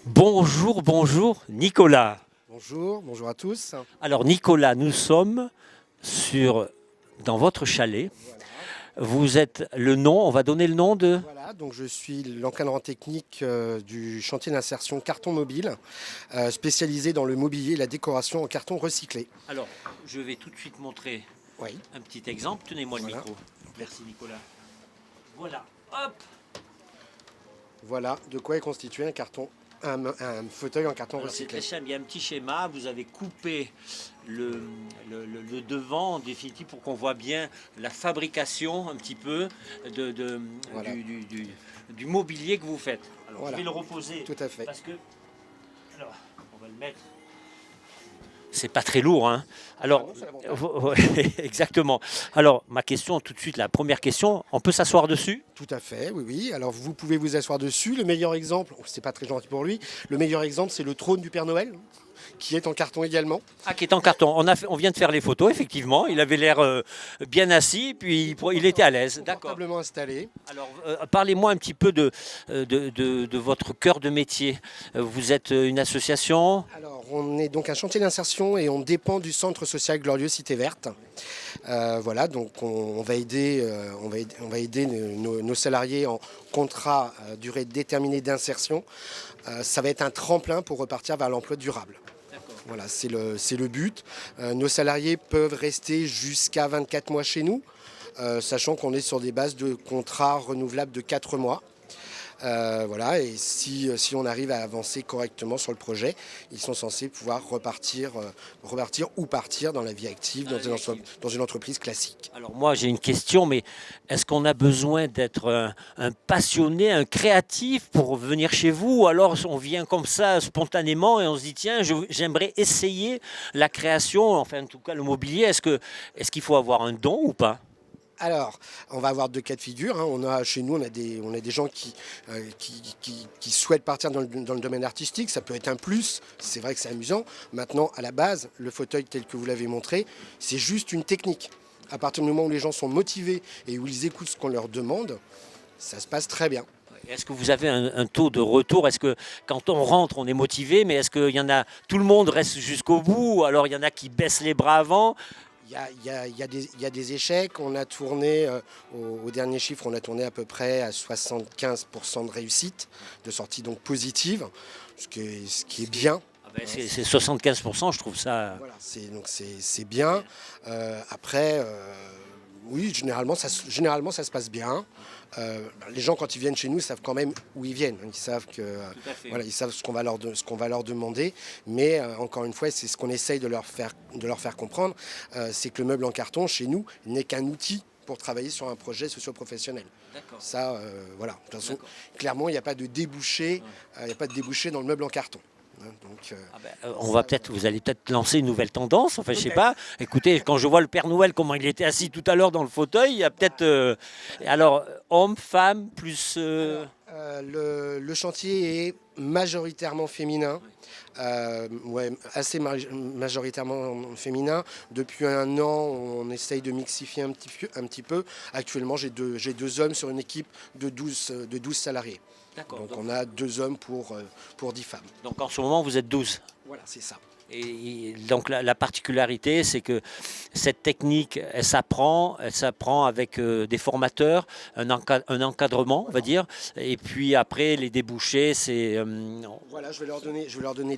Bonjour, bonjour, Nicolas. Bonjour, bonjour à tous. Alors Nicolas, nous sommes dans votre chalet. Voilà, Vous êtes le nom, on va donner le nom de... voilà, donc je suis l'encadrant technique du chantier d'insertion carton mobile, spécialisé dans le mobilier et la décoration en carton recyclé. Alors, je vais tout de suite montrer Oui, un petit exemple. Tenez-moi le voilà. micro. Merci Nicolas. Voilà, hop. Voilà de quoi est constitué un carton, un fauteuil en carton Alors c'est recyclé. très simple, il y a un petit schéma, vous avez coupé le devant en définitive pour qu'on voit bien la fabrication un petit peu Voilà. du mobilier que vous faites. Alors Voilà. je vais le reposer Tout à fait. parce que, alors on va le mettre, c'est pas très lourd, hein. Alors, non, c'est l'avantage. ouais, exactement. Alors ma question tout de suite, la première question, on peut s'asseoir dessus? Tout à fait, oui, oui. Alors vous pouvez vous asseoir dessus. Le meilleur exemple, c'est pas très gentil pour lui, le meilleur exemple c'est le trône du Père Noël, qui est en carton également. Ah, qui est en carton. On vient de faire les photos, effectivement. Il avait l'air bien assis, puis il était à l'aise. D'accord. Confortablement installé. Alors, parlez-moi un petit peu de votre cœur de métier. Vous êtes une association? Alors, on est donc un chantier d'insertion et on dépend du Centre social Glorieux Cité Verte. Voilà, donc on va aider, on va aider nos salariés en contrat durée déterminée d'insertion. Ça va être un tremplin pour repartir vers l'emploi durable. D'accord. Voilà, c'est le but. Nos salariés peuvent rester jusqu'à 24 mois chez nous, sachant qu'on est sur des bases de contrats renouvelables de 4 mois. Voilà, et si on arrive à avancer correctement sur le projet, ils sont censés pouvoir repartir ou partir dans la vie active, dans une entreprise classique. Alors moi j'ai une question, mais est-ce qu'on a besoin d'être un passionné, un créatif pour venir chez vous? Ou alors on vient comme ça spontanément et on se dit tiens, j'aimerais essayer la création, enfin en tout cas le mobilier. Est-ce qu'il faut avoir un don ou pas? Alors, on va avoir deux cas de figure, hein. Chez nous, on a des gens qui souhaitent partir dans le domaine artistique. Ça peut être un plus, c'est vrai que c'est amusant. Maintenant, à la base, le fauteuil tel que vous l'avez montré, c'est juste une technique. À partir du moment où les gens sont motivés et où ils écoutent ce qu'on leur demande, ça se passe très bien. Est-ce que vous avez un taux de retour? Est-ce que quand on rentre, on est motivé, mais est-ce qu'il y en a, tout le monde reste jusqu'au bout, ou alors il y en a qui baissent les bras avant? Il y a des échecs. On a tourné, au dernier chiffre, on a tourné à peu près à 75% de réussite, de sortie donc positive, ce qui est bien. Ah ben, c'est 75%, je trouve ça. Voilà, c'est bien. Après, oui, généralement ça se passe bien. Les gens quand ils viennent chez nous savent quand même où ils viennent. Ils savent que Tout à fait. voilà, ils savent ce qu'on va leur demander. Mais encore une fois, c'est ce qu'on essaye de leur faire comprendre, c'est que le meuble en carton chez nous n'est qu'un outil pour travailler sur un projet socio-professionnel. D'accord. Ça, voilà. De toute façon, D'accord. clairement, il n'y a pas de débouché, il n'y a pas de débouché dans le meuble en carton. Hein, donc, Ah ben, vous allez peut-être lancer une nouvelle tendance. Enfin, je sais pas. Écoutez, quand je vois le Père Noël, comment il était assis tout à l'heure dans le fauteuil, il y a peut-être. Alors, homme, femme, plus. le chantier est majoritairement féminin, ouais, assez majoritairement féminin. Depuis un an, on essaye de mixifier un petit peu. Actuellement, j'ai deux hommes sur une équipe de 12 salariés. D'accord. Donc on a deux hommes pour 10 femmes. Donc en ce moment, vous êtes 12. Voilà, c'est ça. Et donc la particularité, c'est que cette technique, elle s'apprend avec des formateurs, un encadrement, on va dire. Et puis après, les débouchés, c'est... Voilà, je vais leur donner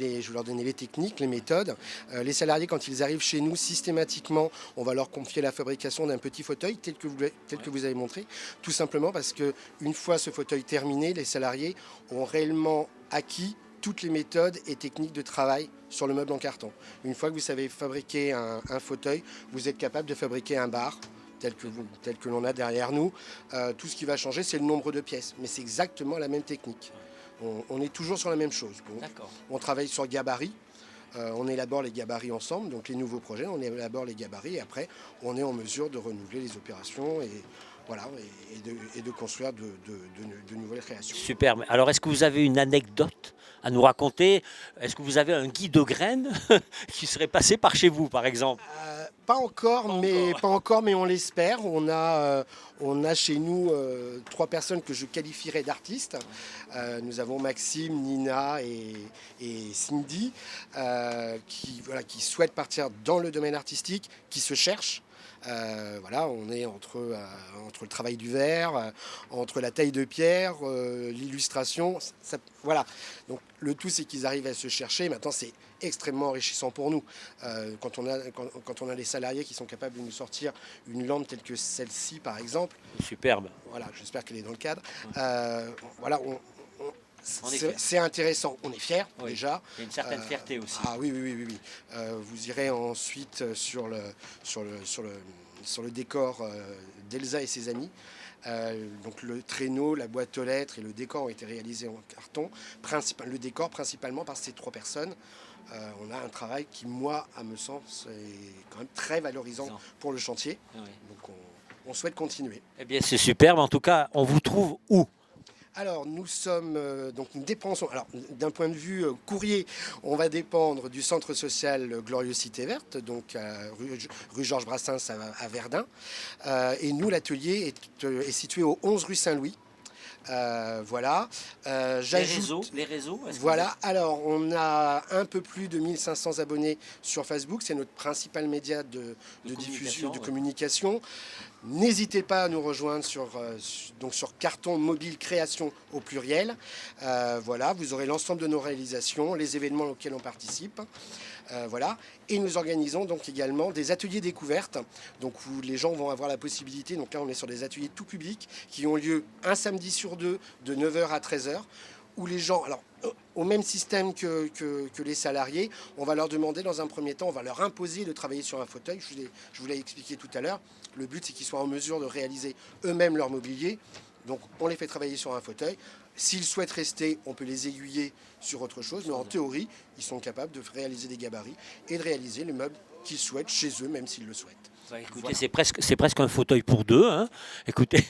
les techniques, les méthodes. Les salariés, quand ils arrivent chez nous, systématiquement, on va leur confier la fabrication d'un petit fauteuil tel que vous avez montré. Tout simplement parce qu'une fois ce fauteuil terminé, les salariés ont réellement acquis toutes les méthodes et techniques de travail sur le meuble en carton. Une fois que vous savez fabriquer un fauteuil, vous êtes capable de fabriquer un bar tel que l'on a derrière nous. Tout ce qui va changer, c'est le nombre de pièces. Mais c'est exactement la même technique. On est toujours sur la même chose. On travaille sur gabarit. On élabore les gabarits ensemble. Donc les nouveaux projets, on élabore les gabarits. Et après, on est en mesure de renouveler les opérations voilà, et de construire de nouvelles créations. Super. Alors, est-ce que vous avez une anecdote à nous raconter? Est-ce que vous avez un Guy de Graine qui serait passé par chez vous, par exemple? Pas encore, mais on l'espère. On a chez nous 3 personnes que je qualifierais d'artistes. Nous avons Maxime, Nina et Cindy qui souhaitent partir dans le domaine artistique, qui se cherchent. Voilà, on est entre le travail du verre, entre la taille de pierre, l'illustration. Voilà. Donc le tout, c'est qu'ils arrivent à se chercher. Maintenant, c'est extrêmement enrichissant pour nous. Quand on a des salariés qui sont capables de nous sortir une lampe telle que celle-ci, par exemple. Superbe. Voilà, j'espère qu'elle est dans le cadre. Voilà, En effet. c'est intéressant. On est fiers Oui. déjà. Il y a une certaine fierté aussi. Ah oui, oui, oui, oui, oui. Vous irez ensuite sur le décor d'Elsa et ses amis. Donc le traîneau, la boîte aux lettres et le décor ont été réalisés en carton. Le décor principalement par ces 3 personnes. On a un travail qui, moi, à me sens, est quand même très valorisant pour le chantier. Oui. Donc on souhaite continuer. Eh bien, c'est superbe. En tout cas, on vous trouve où? Alors nous sommes nous dépensons. Alors d'un point de vue courrier, on va dépendre du centre social Glorieux Cité Verte, donc rue Georges Brassens à Verdun. Et nous, l'atelier est situé au 11 rue Saint-Louis. Voilà. Les réseaux Voilà. Alors, on a un peu plus de 1500 abonnés sur Facebook. C'est notre principal média de diffusion, de communication. N'hésitez pas à nous rejoindre sur Carton Mobile Création au pluriel. Voilà, vous aurez l'ensemble de nos réalisations, les événements auxquels on participe. Voilà. Et nous organisons donc également des ateliers découvertes, donc où les gens vont avoir la possibilité, donc là on est sur des ateliers tout public, qui ont lieu un samedi sur 2 de 9 h à 13 h, où les gens, alors au même système que les salariés, on va leur demander dans un premier temps, on va leur imposer de travailler sur un fauteuil. Je vous l'ai expliqué tout à l'heure. Le but, c'est qu'ils soient en mesure de réaliser eux-mêmes leur mobilier. Donc on les fait travailler sur un fauteuil. S'ils souhaitent rester, on peut les aiguiller sur autre chose. Mais en théorie, ils sont capables de réaliser des gabarits et de réaliser les meubles qu'ils souhaitent chez eux, même s'ils le souhaitent. Bah, écoutez, Voilà. c'est presque un fauteuil pour deux, hein. Écoutez,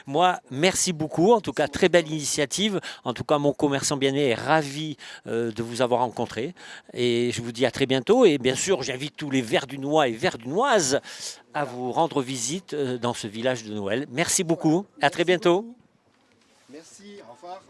moi, merci beaucoup. En tout cas, très belle initiative. En tout cas, mon commerçant bien-aimé est ravi de vous avoir rencontré. Et je vous dis à très bientôt. Et bien sûr, j'invite tous les Verdunois et Verdunoises à vous rendre visite dans ce village de Noël. Merci beaucoup. À très bientôt. Merci. Au revoir.